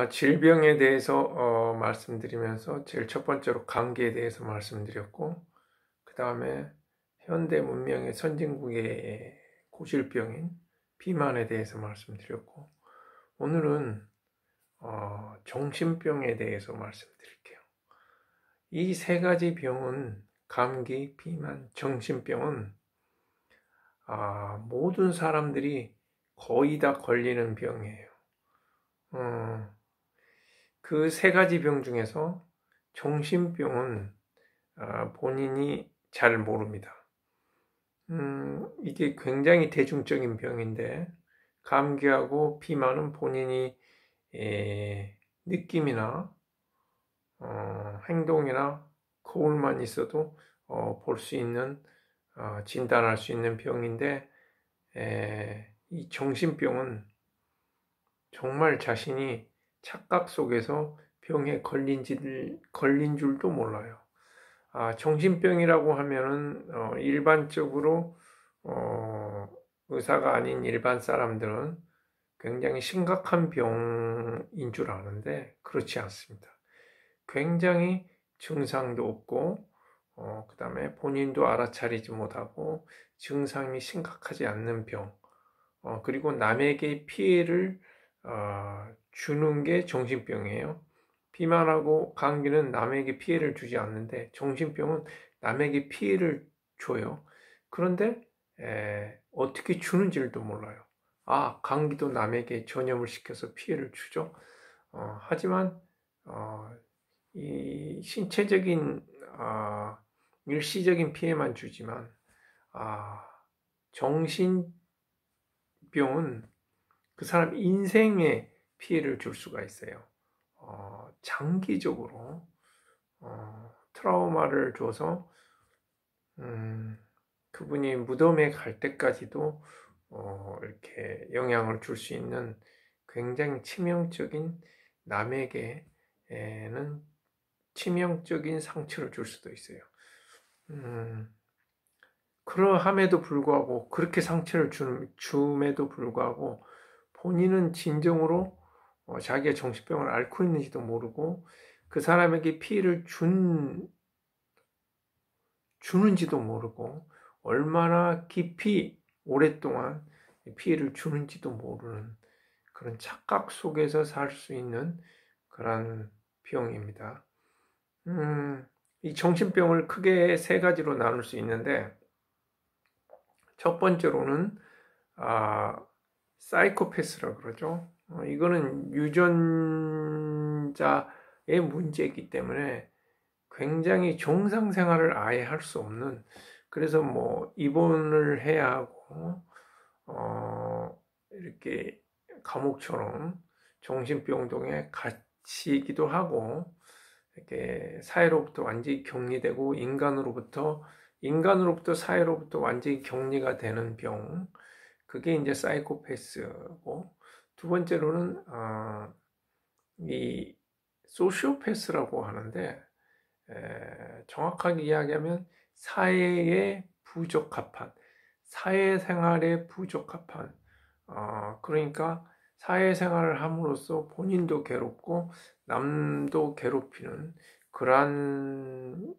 질병에 대해서 말씀드리면서 제일 첫 번째로 감기에 대해서 말씀드렸고, 그 다음에 현대 문명의 선진국의 고질병인 비만에 대해서 말씀드렸고, 오늘은 정신병에 대해서 말씀드릴게요. 이 세 가지 병은, 감기, 비만, 정신병은 모든 사람들이 거의 다 걸리는 병이에요. 그 세 가지 병 중에서 정신병은 본인이 잘 모릅니다. 이게 굉장히 대중적인 병인데, 감기하고 비만은 본인이 느낌이나 행동이나 거울만 있어도 볼 수 있는, 진단할 수 있는 병인데, 이 정신병은 정말 자신이 착각 속에서 병에 걸린 줄도 몰라요. 정신병이라고 하면은 일반적으로 의사가 아닌 일반 사람들은 굉장히 심각한 병인 줄 아는데 그렇지 않습니다. 굉장히 증상도 없고 그 다음에 본인도 알아차리지 못하고 증상이 심각하지 않는 병, 그리고 남에게 피해를 주는 게 정신병이에요. 비만하고 감기는 남에게 피해를 주지 않는데 정신병은 남에게 피해를 줘요. 그런데 어떻게 주는지도 몰라요. 감기도 남에게 전염을 시켜서 피해를 주죠. 하지만 이 신체적인 일시적인 피해만 주지만 정신병은 그 사람 인생에 피해를 줄 수가 있어요. 장기적으로 트라우마를 줘서 그분이 무덤에 갈 때까지도 이렇게 영향을 줄 수 있는 굉장히 치명적인, 남에게는 치명적인 상처를 줄 수도 있어요. 그러함에도 불구하고, 그렇게 상처를 줌에도 불구하고 본인은 진정으로 자기의 정신병을 앓고 있는지도 모르고 그 사람에게 피해를 주는지도 모르고 얼마나 깊이 오랫동안 피해를 주는지도 모르는 그런 착각 속에서 살 수 있는 그런 병입니다. 이 정신병을 크게 세 가지로 나눌 수 있는데, 첫 번째로는 사이코패스라고 그러죠. 이거는 유전자의 문제이기 때문에 굉장히 정상 생활을 아예 할 수 없는, 그래서 뭐 입원을 해야 하고 이렇게 감옥처럼 정신병동에 갇히기도 하고, 이렇게 사회로부터 완전히 격리되고 인간으로부터 사회로부터 완전히 격리가 되는 병, 그게 이제 사이코패스고, 두 번째로는 이 소시오패스라고 하는데, 정확하게 이야기하면 사회생활에 부적합한, 그러니까 사회생활을 함으로써 본인도 괴롭고 남도 괴롭히는 그러한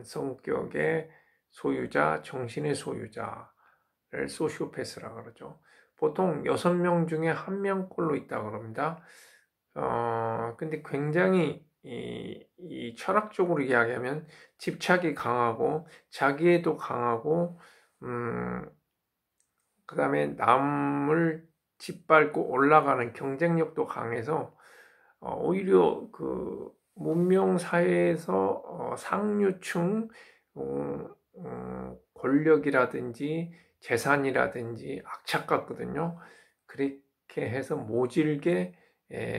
성격의 소유자, 정신의 소유자를 소시오패스라고 그러죠. 보통 6명 중에 1명꼴로 있다고 그럽니다. 근데 굉장히 이 철학적으로 이야기하면 집착이 강하고 자기애도 강하고 그 다음에 남을 짓밟고 올라가는 경쟁력도 강해서 오히려 그 문명 사회에서 상류층 권력이라든지 재산이라든지 악착 같거든요. 그렇게 해서 모질게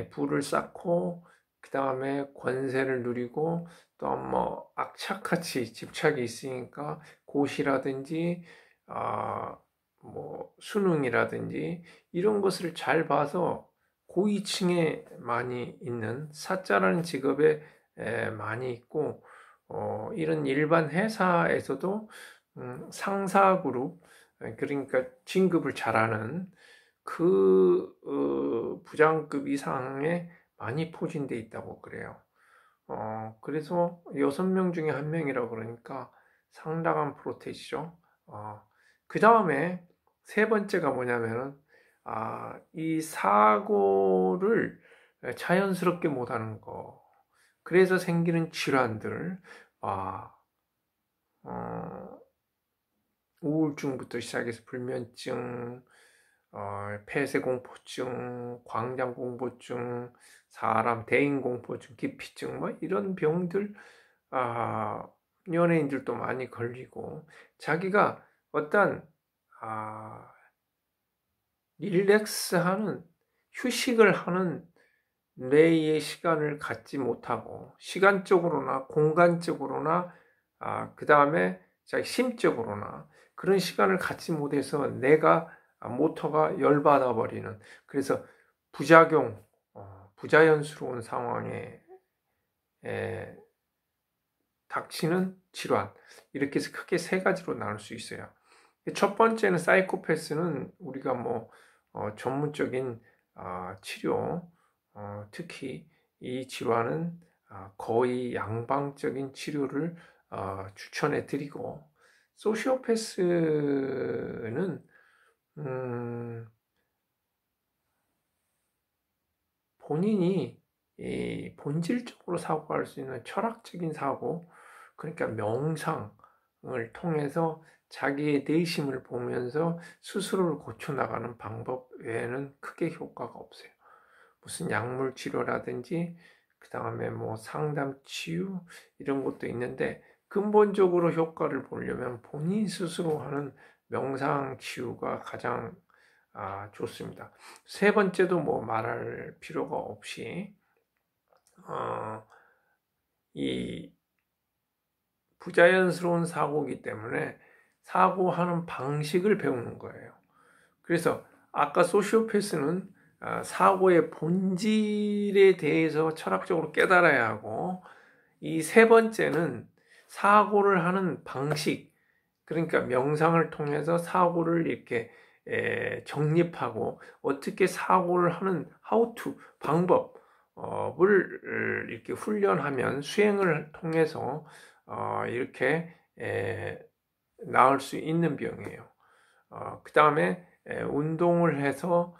부를 쌓고 그 다음에 권세를 누리고 또 뭐 악착같이 집착이 있으니까 고시라든지 뭐 수능이라든지 이런 것을 잘 봐서 고위층에 많이 있는 사자라는 직업에 많이 있고, 이런 일반 회사에서도 상사 그룹, 그러니까 진급을 잘하는 그 부장급 이상에 많이 포진돼 있다고 그래요. 그래서 6명 중에 1명이라고 그러니까 상당한 프로테이지죠. 그 다음에 세 번째가 뭐냐면은, 이 사고를 자연스럽게 못하는 거. 그래서 생기는 질환들, 어, 우울증부터 시작해서 불면증, 폐쇄공포증, 광장공포증, 사람 대인공포증, 기피증, 뭐 이런 병들, 아, 연예인들도 많이 걸리고, 자기가 어떤, 아, 릴렉스하는, 휴식을 하는 뇌의 시간을 갖지 못하고, 시간적으로나 공간적으로나, 그 다음에 심적으로나, 그런 시간을 갖지 못해서 내가 모터가 열받아 버리는, 그래서 부작용, 부자연스러운 상황에 닥치는 질환, 이렇게 해서 크게 세 가지로 나눌 수 있어요. 첫 번째는 사이코패스는 우리가 전문적인 치료, 특히 이 질환은 거의 양방적인 치료를 추천해 드리고, 소시오패스는 본인이 이 본질적으로 사고할 수 있는 철학적인 사고, 그러니까 명상을 통해서 자기의 내심을 보면서 스스로를 고쳐나가는 방법 외에는 크게 효과가 없어요. 무슨 약물 치료라든지 그 다음에 상담 치유 이런 것도 있는데, 근본적으로 효과를 보려면 본인 스스로 하는 명상 치유가 가장 좋습니다. 세 번째도 말할 필요가 없이 이 부자연스러운 사고이기 때문에 사고하는 방식을 배우는 거예요. 그래서 아까 소시오패스는 사고의 본질에 대해서 철학적으로 깨달아야 하고, 이 세 번째는 사고를 하는 방식, 그러니까 명상을 통해서 사고를 이렇게 정립하고 어떻게 사고를 하는 how to 방법을 이렇게 훈련하면 수행을 통해서 이렇게 나을 수 있는 병이에요. 그 다음에 운동을 해서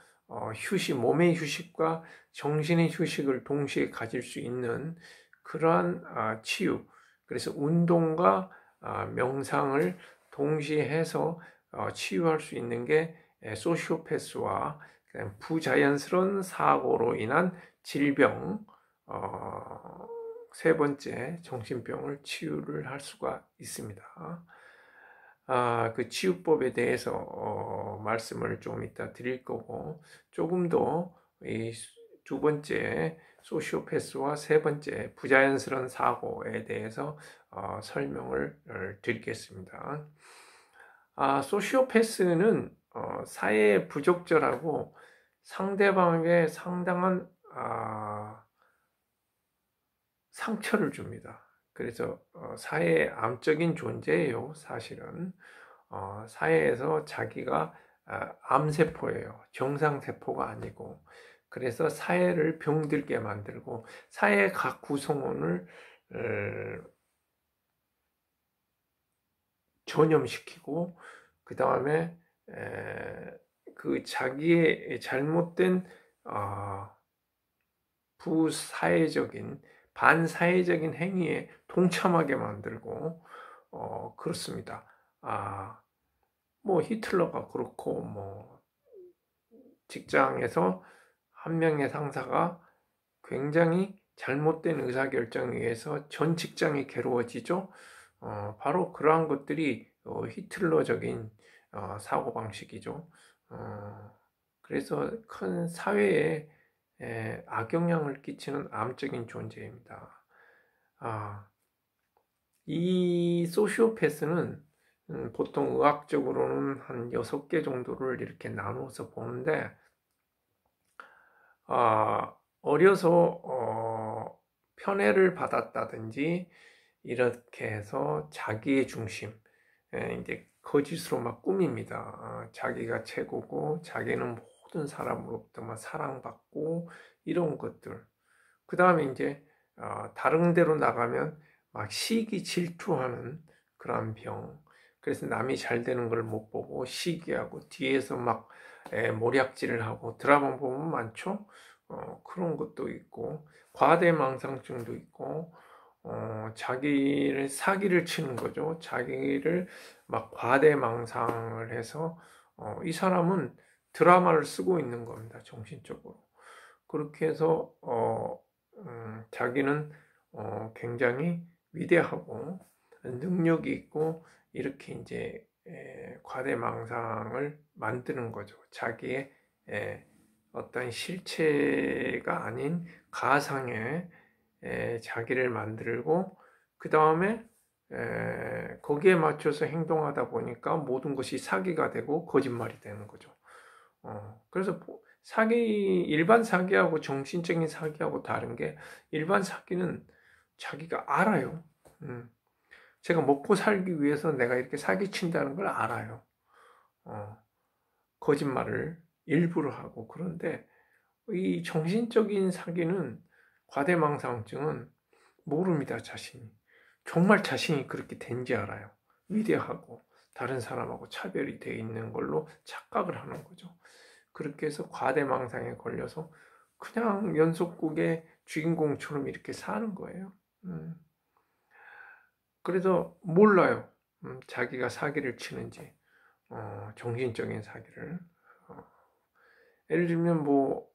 몸의 휴식과 정신의 휴식을 동시에 가질 수 있는 그러한 치유. 그래서 운동과 명상을 동시에 해서 치유할 수 있는 게 소시오패스와 부자연스러운 사고로 인한 질병, 세 번째 정신병을 치유를 할 수가 있습니다. 그 치유법에 대해서 말씀을 좀 이따 드릴 거고, 조금 더 이 두 번째 소시오패스와 세 번째 부자연스러운 사고에 대해서 설명을 드리겠습니다. 소시오패스는 사회에 부적절하고 상대방에게 상당한 상처를 줍니다. 그래서 사회의 암적인 존재예요. 사실은 사회에서 자기가 암세포예요. 정상세포가 아니고, 그래서 사회를 병들게 만들고 사회의 각 구성원을 전염시키고, 그 다음에 그 자기의 잘못된 부사회적인 반사회적인 행위에 동참하게 만들고 그렇습니다. 히틀러가 그렇고, 직장에서 한 명의 상사가 굉장히 잘못된 의사결정에 의해서 전 직장이 괴로워지죠. 바로 그러한 것들이 히틀러적인 사고방식이죠. 그래서 큰 사회에 악영향을 끼치는 암적인 존재입니다. 이 소시오패스는 보통 의학적으로는 한 6개 정도를 이렇게 나누어서 보는데, 어려서 편애를 받았다든지 이렇게 해서 자기의 중심, 이제 거짓으로 막 꾸밉니다. 자기가 최고고 자기는 모든 사람으로부터 막 사랑받고 이런 것들. 그 다음에 이제 다른 데로 나가면 막 시기 질투하는 그런 병. 그래서 남이 잘 되는 걸 못 보고 시기하고 뒤에서 막 모략질을 하고 드라마 보면 많죠. 그런 것도 있고 과대망상증도 있고 자기를 사기를 치는 거죠. 자기를 막 과대망상을 해서 이 사람은 드라마를 쓰고 있는 겁니다. 정신적으로. 그렇게 해서 자기는 굉장히 위대하고 능력이 있고 이렇게 이제 과대망상을 만드는 거죠. 자기의 어떤 실체가 아닌 가상의 자기를 만들고 그 다음에 거기에 맞춰서 행동하다 보니까 모든 것이 사기가 되고 거짓말이 되는 거죠. 그래서 일반 사기하고 정신적인 사기하고 다른 게 일반 사기는 자기가 알아요. 제가 먹고 살기 위해서 내가 이렇게 사기친다는 걸 알아요. 거짓말을 일부러 하고. 그런데 이 정신적인 사기는 과대망상증은 모릅니다, 자신이. 정말 자신이 그렇게 된지 알아요. 위대하고 다른 사람하고 차별이 되어 있는 걸로 착각을 하는 거죠. 그렇게 해서 과대망상에 걸려서 그냥 연속극의 주인공처럼 이렇게 사는 거예요. 그래서 몰라요. 자기가 사기를 치는지, 정신적인 사기를. 예를 들면 뭐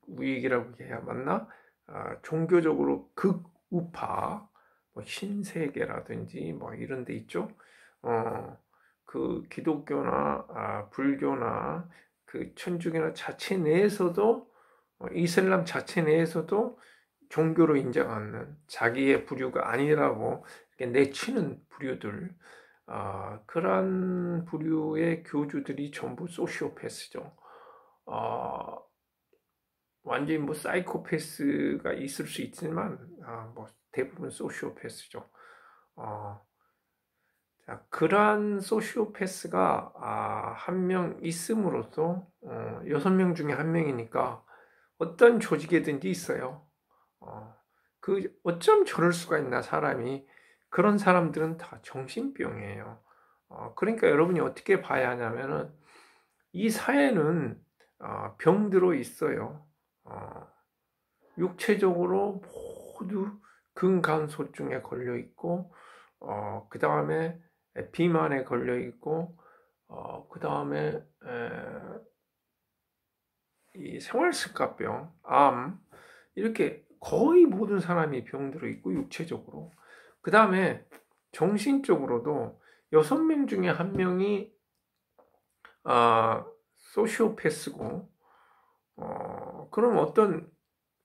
우익이라고 해야 맞나? 종교적으로 극우파, 뭐 신세계라든지 뭐 이런 데 있죠. 그 기독교나 불교나 그 천주교나 자체 내에서도 이슬람 자체 내에서도 종교로 인정하는 자기의 부류가 아니라고 내치는 부류들, 그런 부류의 교주들이 전부 소시오패스죠. 완전히 뭐 사이코패스가 있을 수 있지만 뭐 대부분 소시오패스죠. 자, 그러한 소시오패스가 한 명 있음으로써 6명 중에 한 명이니까 어떤 조직에든지 있어요. 어쩜 저럴 수가 있나 사람이. 그런 사람들은 다 정신병이에요. 그러니까 여러분이 어떻게 봐야 하냐면은 이 사회는 병들어 있어요. 육체적으로 모두 근간소증에 걸려 있고, 그 다음에 비만에 걸려 있고, 그 다음에 이 생활습관병, 암, 이렇게 거의 모든 사람이 병들어 있고 육체적으로. 그 다음에 정신적으로도 6명 중에 1명이 소시오패스고, 그럼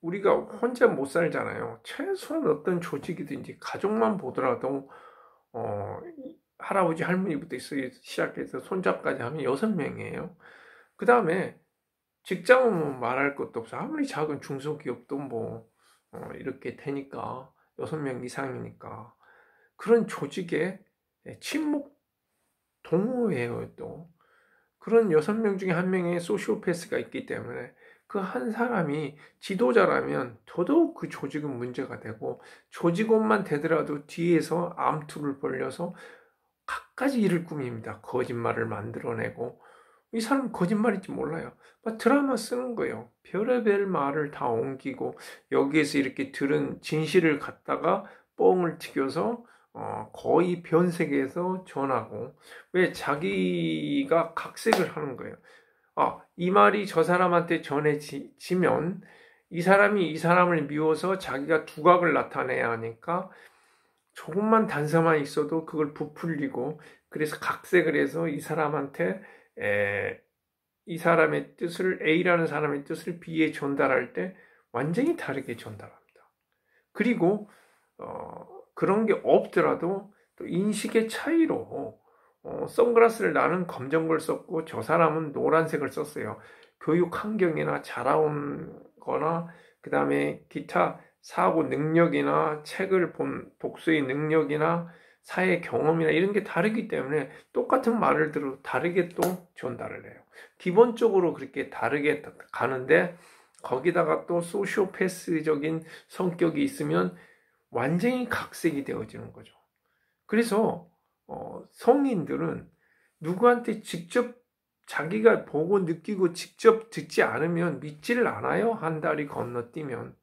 우리가 혼자 못 살잖아요. 최소한 어떤 조직이든지 가족만 보더라도 할아버지 할머니부터 시작해서 손자까지 하면 6명이에요. 그 다음에 직장은 뭐 말할 것도 없어. 아무리 작은 중소기업도 뭐 이렇게 되니까 6명 이상이니까 그런 조직에 침묵 동호회예요. 또 그런 6명 중에 1명의 소시오패스가 있기 때문에 그 한 사람이 지도자라면 더더욱 그 조직은 문제가 되고, 조직원만 되더라도 뒤에서 암투를 벌려서 갖가지 일을 꾸밉니다. 거짓말을 만들어내고. 이 사람은 거짓말인지 몰라요. 막 드라마 쓰는 거예요. 별의별 말을 다 옮기고 여기에서 이렇게 들은 진실을 갖다가 뻥을 튀겨서 거의 변색해서 전하고, 왜 자기가 각색을 하는 거예요. 이 말이 저 사람한테 전해지면 이 사람이 이 사람을 미워서 자기가 두각을 나타내야 하니까 조금만 단서만 있어도 그걸 부풀리고, 그래서 각색을 해서 이 사람한테 이 사람의 뜻을, A라는 사람의 뜻을 B에 전달할 때 완전히 다르게 전달합니다. 그리고 그런 게 없더라도 또 인식의 차이로 선글라스를 나는 검정 걸 썼고 저 사람은 노란색을 썼어요. 교육 환경이나 자라온 거나 그 다음에 기타 사고 능력이나 책을 본 독서의 능력이나 사회 경험이나 이런 게 다르기 때문에 똑같은 말을 들어도 다르게 또 전달을 해요. 기본적으로 그렇게 다르게 가는데 거기다가 또 소시오패스적인 성격이 있으면 완전히 각색이 되어지는 거죠. 그래서 성인들은 누구한테 직접 자기가 보고 느끼고 직접 듣지 않으면 믿지를 않아요. 한 달이 건너뛰면.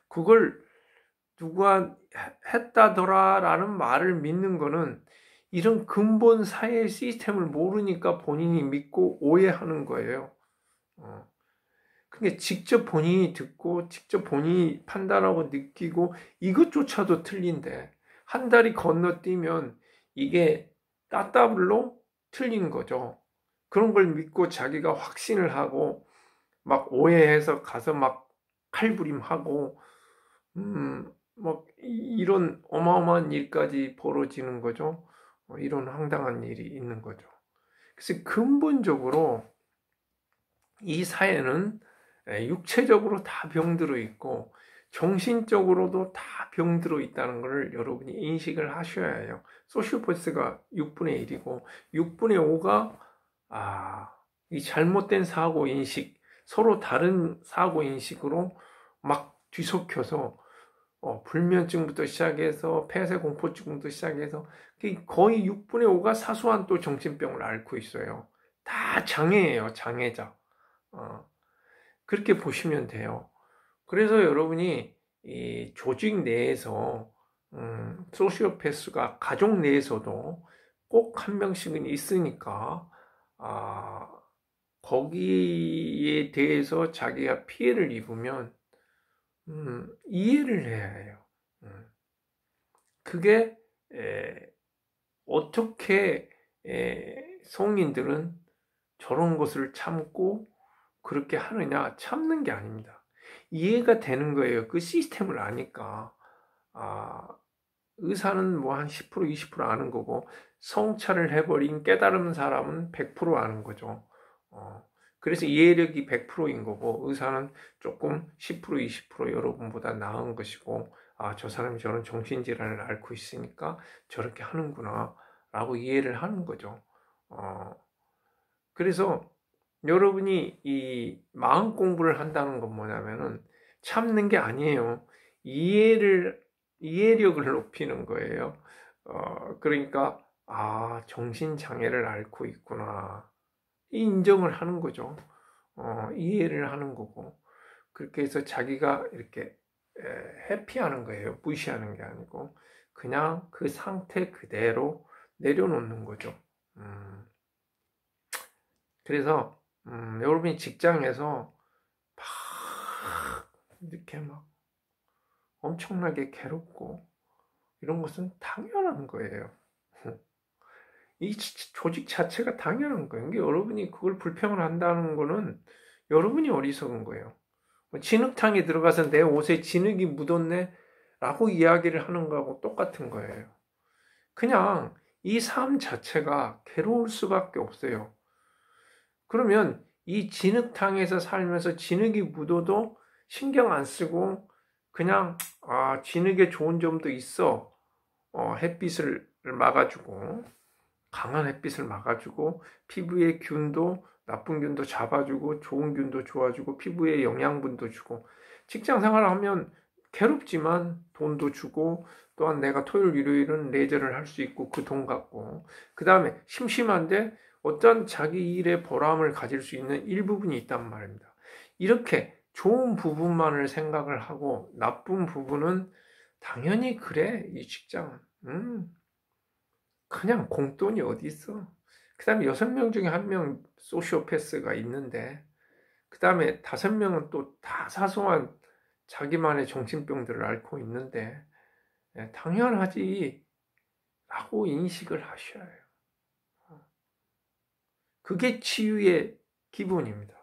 그걸 누가 했다더라라는 말을 믿는 거는 이런 근본 사회 시스템을 모르니까 본인이 믿고 오해하는 거예요. 그게 직접 본인이 듣고 직접 본인이 판단하고 느끼고 이것조차도 틀린데 한 달이 건너뛰면 이게 따따블로 틀린 거죠. 그런 걸 믿고 자기가 확신을 하고 막 오해해서 가서 막 칼부림하고 막 이런 어마어마한 일까지 벌어지는 거죠. 이런 황당한 일이 있는 거죠. 그래서 근본적으로 이 사회는 육체적으로 다 병들어 있고 정신적으로도 다 병들어 있다는 것을 여러분이 인식을 하셔야 해요. 소시오패스가 6분의 1이고 6분의 5가 이 잘못된 사고 인식, 서로 다른 사고 인식으로 막 뒤섞여서 불면증부터 시작해서 폐쇄공포증부터 시작해서 거의 6분의 5가 사소한 또 정신병을 앓고 있어요. 다 장애예요, 장애자. 그렇게 보시면 돼요. 그래서 여러분이 이 조직 내에서 소시오패스가 가족 내에서도 꼭 한 명씩은 있으니까 거기에 대해서 자기가 피해를 입으면 이해를 해야 해요. 그게 어떻게 성인들은 저런 것을 참고 그렇게 하느냐? 참는 게 아닙니다. 이해가 되는 거예요. 그 시스템을 아니까. 의사는 뭐 한 10%, 20% 아는 거고 성찰을 해버린 깨달은 사람은 100% 아는 거죠. 그래서 이해력이 100%인 거고 의사는 조금 10%, 20% 여러분보다 나은 것이고 저 사람이 저런 정신질환을 앓고 있으니까 저렇게 하는구나 라고 이해를 하는 거죠. 그래서 여러분이 이 마음 공부를 한다는 건 뭐냐면은 참는 게 아니에요. 이해력을 높이는 거예요. 그러니까 정신장애를 앓고 있구나. 이 인정을 하는 거죠. 이해를 하는 거고. 그렇게 해서 자기가 이렇게 회피하는 거예요. 무시하는 게 아니고 그냥 그 상태 그대로 내려놓는 거죠. 그래서 여러분이 직장에서 막 이렇게 막 엄청나게 괴롭고 이런 것은 당연한 거예요. 이 조직 자체가 당연한 거예요. 그러니까 여러분이 그걸 불평을 한다는 거는 여러분이 어리석은 거예요. 진흙탕에 들어가서 내 옷에 진흙이 묻었네 라고 이야기를 하는 거하고 똑같은 거예요. 그냥 이 삶 자체가 괴로울 수밖에 없어요. 그러면 이 진흙탕에서 살면서 진흙이 묻어도 신경 안 쓰고 그냥 진흙에 좋은 점도 있어. 햇빛을 막아주고 강한 햇빛을 막아주고 피부의 균도 나쁜 균도 잡아주고 좋은 균도 좋아주고 피부에 영양분도 주고 직장 생활을 하면 괴롭지만 돈도 주고 또한 내가 토요일 일요일은 레저를 할 수 있고 그 돈 갖고 그 다음에 심심한데 어떤 자기 일에 보람을 가질 수 있는 일부분이 있단 말입니다. 이렇게 좋은 부분만을 생각을 하고 나쁜 부분은 당연히 그래 이 직장은 그냥 공돈이 어디 있어. 그 다음에 6명 중에 1명 소시오패스가 있는데 그 다음에 5명은 또 다 사소한 자기만의 정신병들을 앓고 있는데 당연하지 라고 인식을 하셔야 해요. 그게 치유의 기본입니다.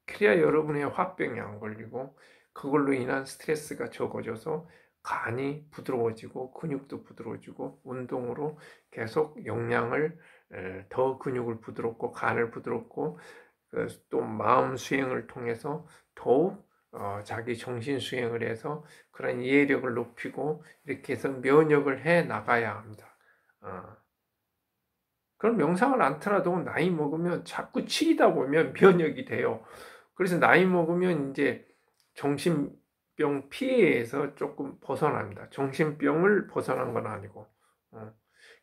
그래야 여러분의 화병이 안 걸리고 그걸로 인한 스트레스가 적어져서 간이 부드러워지고 근육도 부드러워지고 운동으로 계속 영양을 더 근육을 부드럽고 간을 부드럽고 또 마음 수행을 통해서 더욱 자기 정신 수행을 해서 그런 이해력을 높이고 이렇게 해서 면역을 해 나가야 합니다. 그럼 명상을 않더라도 나이 먹으면 자꾸 치이다 보면 면역이 돼요. 그래서 나이 먹으면 이제 정신병 피해에서 조금 벗어납니다. 정신병을 벗어난 건 아니고.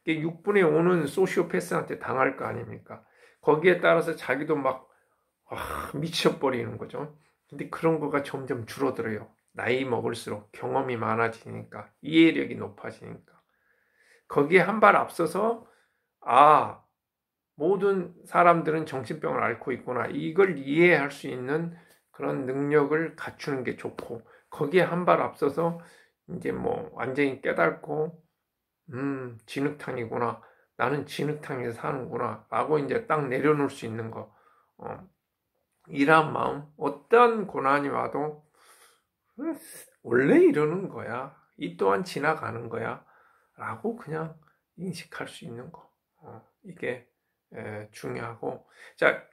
이게 6분의 5는 소시오패스한테 당할 거 아닙니까? 거기에 따라서 자기도 막 미쳐버리는 거죠. 근데 그런 거가 점점 줄어들어요. 나이 먹을수록 경험이 많아지니까, 이해력이 높아지니까. 거기에 한 발 앞서서 모든 사람들은 정신병을 앓고 있구나. 이걸 이해할 수 있는 그런 능력을 갖추는 게 좋고, 거기에 한 발 앞서서 이제 뭐 완전히 깨닫고, 진흙탕이구나. 나는 진흙탕에서 사는구나. 라고 이제 딱 내려놓을 수 있는 거. 이런 마음, 어떠한 고난이 와도, 원래 이러는 거야. 이 또한 지나가는 거야. 라고 그냥 인식할 수 있는 거. 이게 중요하고. 자,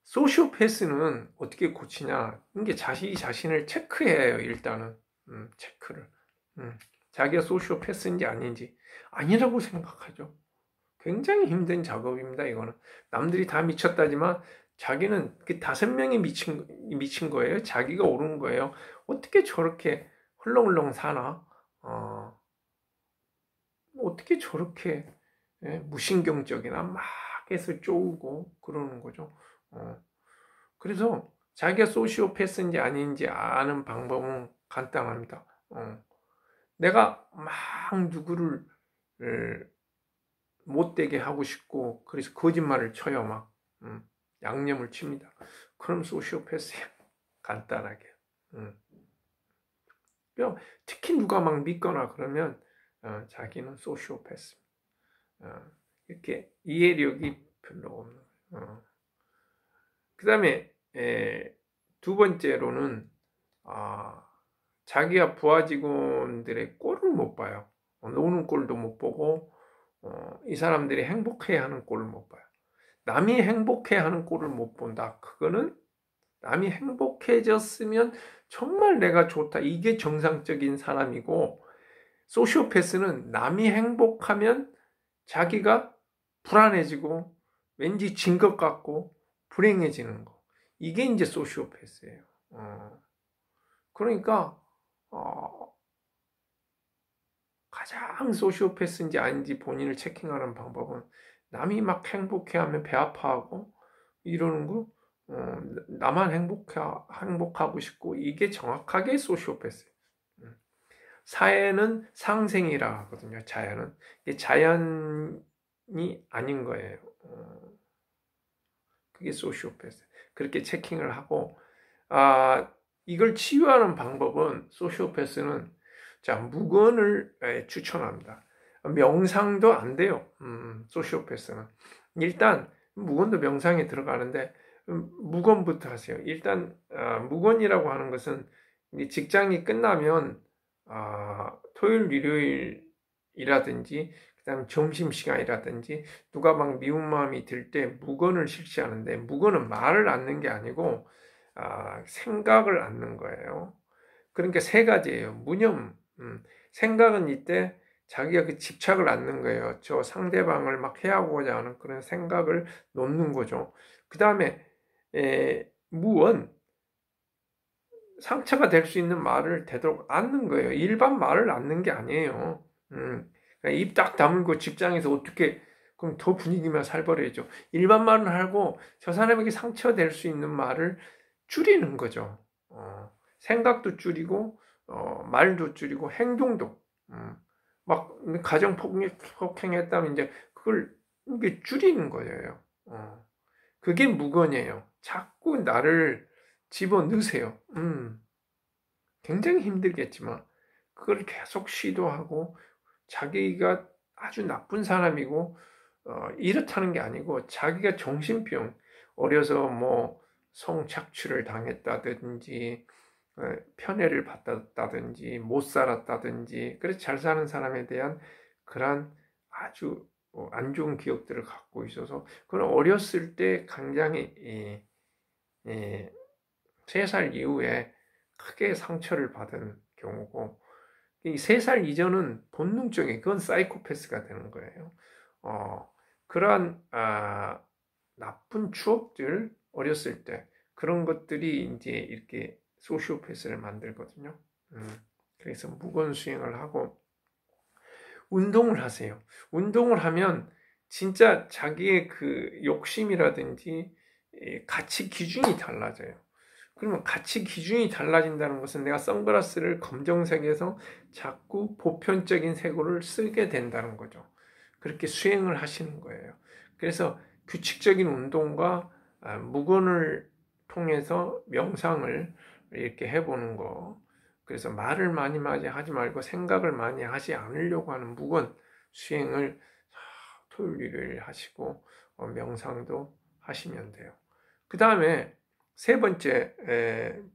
소시오패스는 어떻게 고치냐? 이게 자신을 체크해요, 일단은. 체크를. 자기가 소시오패스인지 아닌지. 아니라고 생각하죠. 굉장히 힘든 작업입니다, 이거는. 남들이 다 미쳤다지만 자기는 그 5명이 미친 거예요. 자기가 옳은 거예요. 어떻게 저렇게 헐렁헐렁 사나? 어떻게 저렇게 무신경적이나 막 해서 쪼우고 그러는 거죠. 그래서 자기가 소시오패스인지 아닌지 아는 방법은 간단합니다. 내가 막 누구를 못되게 하고 싶고 그래서 거짓말을 쳐요. 막 양념을 칩니다. 그럼 소시오패스야. 간단하게. 특히 누가 막 믿거나 그러면 자기는 소시오패스. 이렇게 이해력이 별로 없는. 그 다음에 두 번째로는 자기가 부하 직원들의 꼴을 못 봐요. 노는 꼴도 못 보고 이 사람들이 행복해하는 꼴을 못 봐요. 남이 행복해하는 꼴을 못 본다. 그거는 남이 행복해졌으면 정말 내가 좋다. 이게 정상적인 사람이고, 소시오패스는 남이 행복하면 자기가 불안해지고 왠지 진 것 같고 불행해지는 거. 이게 이제 소시오패스예요. 그러니까 가장 소시오패스인지 아닌지 본인을 체킹하는 방법은 남이 막 행복해하면 배 아파하고 이러는 거, 나만 행복하고 싶고 이게 정확하게 소시오패스예요. 사회는 상생이라 하거든요. 자연은 이게 자연이 아닌 거예요. 그게 소시오패스. 그렇게 체킹을 하고 이걸 치유하는 방법은 소시오패스는 무건을 추천합니다. 명상도 안 돼요. 소시오패스는 일단 무건도 명상에 들어가는데 무건부터 하세요. 일단 무건이라고 하는 것은 직장이 끝나면 토요일, 일요일이라든지 그다음 점심시간이라든지 누가 막 미운 마음이 들 때 무건을 실시하는데 무건은 말을 않는 게 아니고 생각을 않는 거예요. 그러니까 세 가지예요. 무념, 생각은 이때 자기가 그 집착을 않는 거예요. 저 상대방을 막 해하고자 하는 그런 생각을 놓는 거죠. 그 다음에 무언, 상처가 될 수 있는 말을 되도록 않는 거예요. 일반 말을 않는 게 아니에요. 입 딱 다물고 직장에서 어떻게 그럼 더 분위기만 살벌해져. 일반 말은 하고 저 사람에게 상처될 수 있는 말을 줄이는 거죠. 생각도 줄이고 말도 줄이고 행동도 막 가정 폭행했다면 이제 그걸 이게 줄이는 거예요. 그게 무건이에요. 자꾸 나를 집어넣으세요. 굉장히 힘들겠지만 그걸 계속 시도하고 자기가 아주 나쁜 사람이고 이렇다는 게 아니고 자기가 정신병 어려서 뭐 성착취를 당했다든지 편애를 받았다든지 못 살았다든지 그래서 잘 사는 사람에 대한 그런 아주 안 좋은 기억들을 갖고 있어서 그런 어렸을 때 굉장히 3살 이후에 크게 상처를 받은 경우고, 이 3살 이전은 본능적인 그건 사이코패스가 되는 거예요. 그러한 나쁜 추억들 어렸을 때 그런 것들이 이제 이렇게 소시오패스를 만들거든요. 그래서 무건 수행을 하고 운동을 하세요. 운동을 하면 진짜 자기의 그 욕심이라든지 가치 기준이 달라져요. 그러면 가치 기준이 달라진다는 것은 내가 선글라스를 검정색에서 자꾸 보편적인 색으로 쓰게 된다는 거죠. 그렇게 수행을 하시는 거예요. 그래서 규칙적인 운동과 무건을 통해서 명상을 이렇게 해보는 거. 그래서 말을 많이 하지 말고 생각을 많이 하지 않으려고 하는 무건 수행을 토요일, 일요일 하시고 명상도 하시면 돼요. 그 다음에 3번째,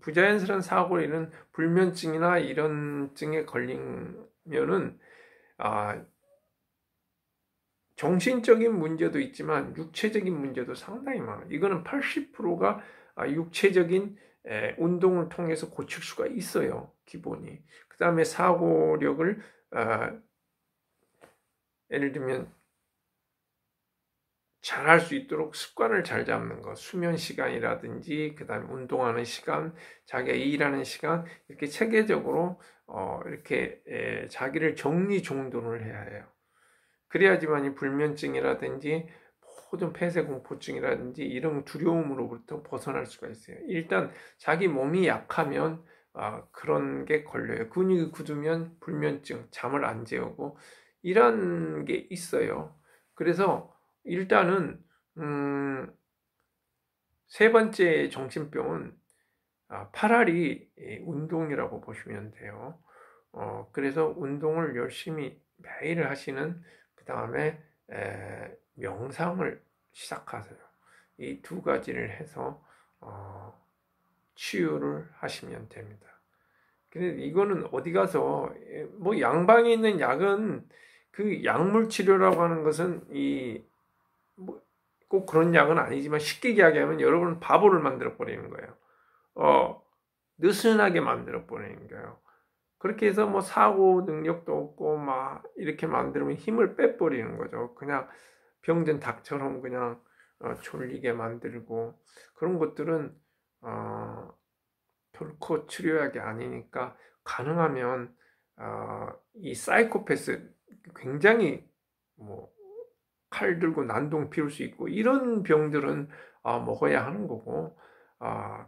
부자연스러운 사고로 이런 불면증이나 이런 증에 걸리면은 정신적인 문제도 있지만 육체적인 문제도 상당히 많아요. 이거는 80%가 육체적인 운동을 통해서 고칠 수가 있어요. 기본이. 그 다음에 사고력을 예를 들면 잘할 수 있도록 습관을 잘 잡는 것, 수면 시간이라든지 그 다음에 운동하는 시간, 자기가 일하는 시간 이렇게 체계적으로 이렇게 자기를 정리정돈을 해야 해요. 그래야지만 이 불면증이라든지 모든 폐쇄공포증이라든지 이런 두려움으로부터 벗어날 수가 있어요. 일단 자기 몸이 약하면 그런 게 걸려요. 근육이 굳으면 불면증, 잠을 안 재우고 이런 게 있어요. 그래서 일단은 3번째 정신병은 파라리 운동이라고 보시면 돼요. 그래서 운동을 열심히 매일 하시는 그 다음에 명상을 시작하세요. 이 2가지를 해서 치유를 하시면 됩니다. 근데 이거는 어디 가서 뭐 양방에 있는 약은 그 약물 치료라고 하는 것은 꼭 그런 약은 아니지만 쉽게 이야기하면 여러분 바보를 만들어 버리는 거예요. 느슨하게 만들어 버리는 거예요. 그렇게 해서 뭐 사고 능력도 없고 막 이렇게 만들면 힘을 빼버리는 거죠. 그냥 병든 닭처럼 그냥 졸리게 만들고 그런 것들은 결코 치료약이 아니니까 가능하면 이 사이코패스 굉장히 뭐 칼 들고 난동 피울 수 있고 이런 병들은 먹어야 하는 거고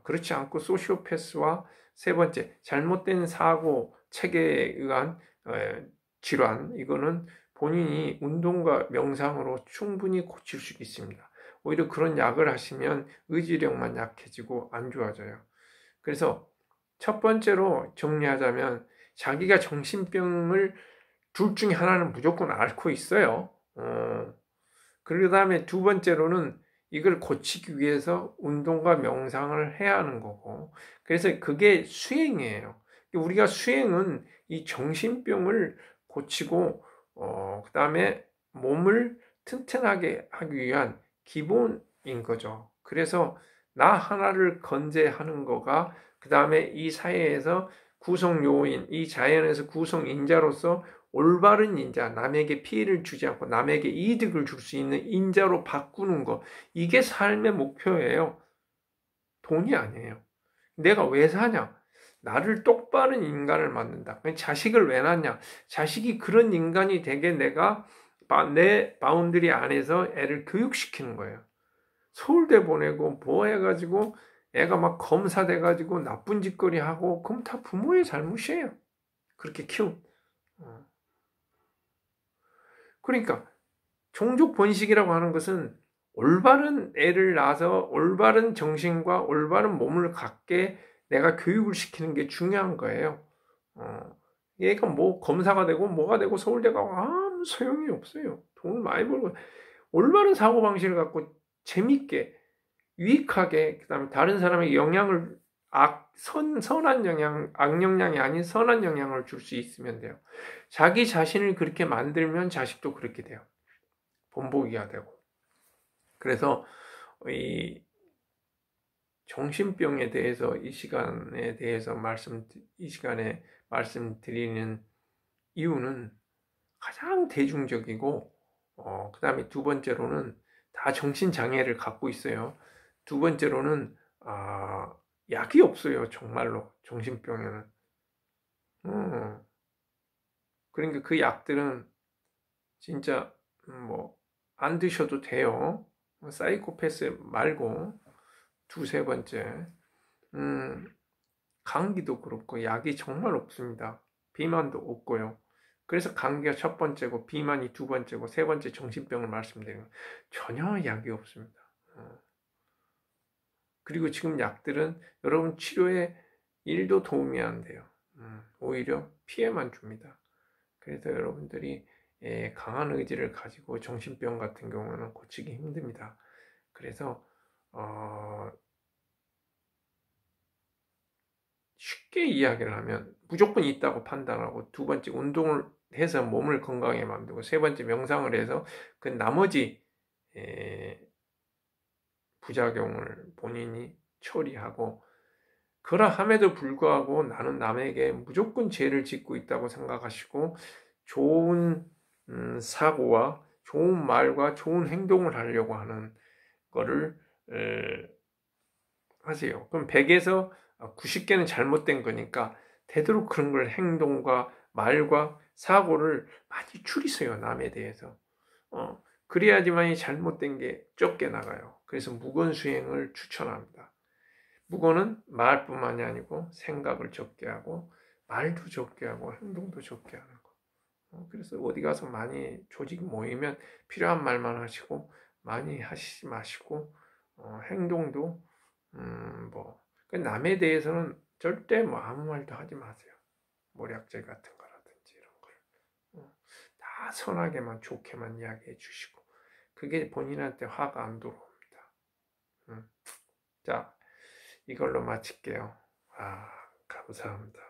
그렇지 않고 소시오패스와 3번째 잘못된 사고 체계에 의한 질환 이거는 본인이 운동과 명상으로 충분히 고칠 수 있습니다. 오히려 그런 약을 하시면 의지력만 약해지고 안 좋아져요. 그래서 첫 번째로 정리하자면 자기가 정신병을 둘 중에 하나는 무조건 앓고 있어요. 그 다음에 2번째로는 이걸 고치기 위해서 운동과 명상을 해야 하는 거고 그래서 그게 수행이에요. 우리가 수행은 이 정신병을 고치고 그 다음에 몸을 튼튼하게 하기 위한 기본인 거죠. 그래서 나 하나를 건재하는 거가 그 다음에 이 사회에서 구성 요인, 이 자연에서 구성 인자로서 올바른 인자, 남에게 피해를 주지 않고 남에게 이득을 줄 수 있는 인자로 바꾸는 거. 이게 삶의 목표예요. 돈이 아니에요. 내가 왜 사냐? 나를 똑바른 인간을 만든다. 자식을 왜 낳냐? 자식이 그런 인간이 되게 내가 내 바운드리 안에서 애를 교육시키는 거예요. 서울대 보내고 뭐 해가지고 애가 막 검사 돼가지고 나쁜 짓거리 하고 그럼 다 부모의 잘못이에요. 그렇게 키운. 그러니까 종족 번식이라고 하는 것은 올바른 애를 낳아서 올바른 정신과 올바른 몸을 갖게 내가 교육을 시키는 게 중요한 거예요. 얘가 뭐 검사가 되고 뭐가 되고 서울대 가고 아무 소용이 없어요. 돈을 많이 벌고 올바른 사고방식을 갖고 재밌게 유익하게 그다음에 다른 사람에게 영향을 선한 영향, 악영향이 아닌 선한 영향을 줄 수 있으면 돼요. 자기 자신을 그렇게 만들면 자식도 그렇게 돼요. 본보기가 되고. 그래서 이 정신병에 대해서 이 시간에 말씀드리는 이유는 가장 대중적이고, 그 다음에 두 번째로는 다 정신장애를 갖고 있어요. 두 번째로는, 약이 없어요. 정말로, 정신병에는. 그러니까 그 약들은 진짜, 안 드셔도 돼요. 사이코패스 말고, 두세 번째. 감기도 그렇고, 약이 정말 없습니다. 비만도 없고요. 그래서 감기가 첫 번째고, 비만이 두 번째고, 세 번째 정신병을 말씀드리는 거예요. 전혀 약이 없습니다. 그리고 지금 약들은 여러분 치료에 1도 도움이 안 돼요. 오히려 피해만 줍니다. 그래서 여러분들이 강한 의지를 가지고 정신병 같은 경우는 고치기 힘듭니다. 그래서 쉽게 이야기를 하면 무조건 있다고 판단하고, 두 번째 운동을 해서 몸을 건강하게 만들고, 세 번째 명상을 해서 그 나머지 부작용을 본인이 처리하고, 그러함에도 불구하고 나는 남에게 무조건 죄를 짓고 있다고 생각하시고 좋은 사고와 좋은 말과 좋은 행동을 하려고 하는 거를 하세요. 그럼 100에서 90개는 잘못된 거니까 되도록 그런 걸 행동과 말과 사고를 많이 줄이세요. 남에 대해서. 그래야지만 잘못된 게 적게 나가요. 그래서 무건수행을 추천합니다. 무거는 말뿐만이 아니고 생각을 적게 하고 말도 적게 하고 행동도 적게 하는 거. 그래서 어디 가서 많이 조직 모이면 필요한 말만 하시고 많이 하시지 마시고, 행동도 남에 대해서는 절대 아무 말도 하지 마세요. 모략질 같은 거라든지 이런 걸. 다 선하게만 좋게만 이야기해 주시고, 그게 본인한테 화가 안 들어옵니다. 자, 이걸로 마칠게요. 감사합니다.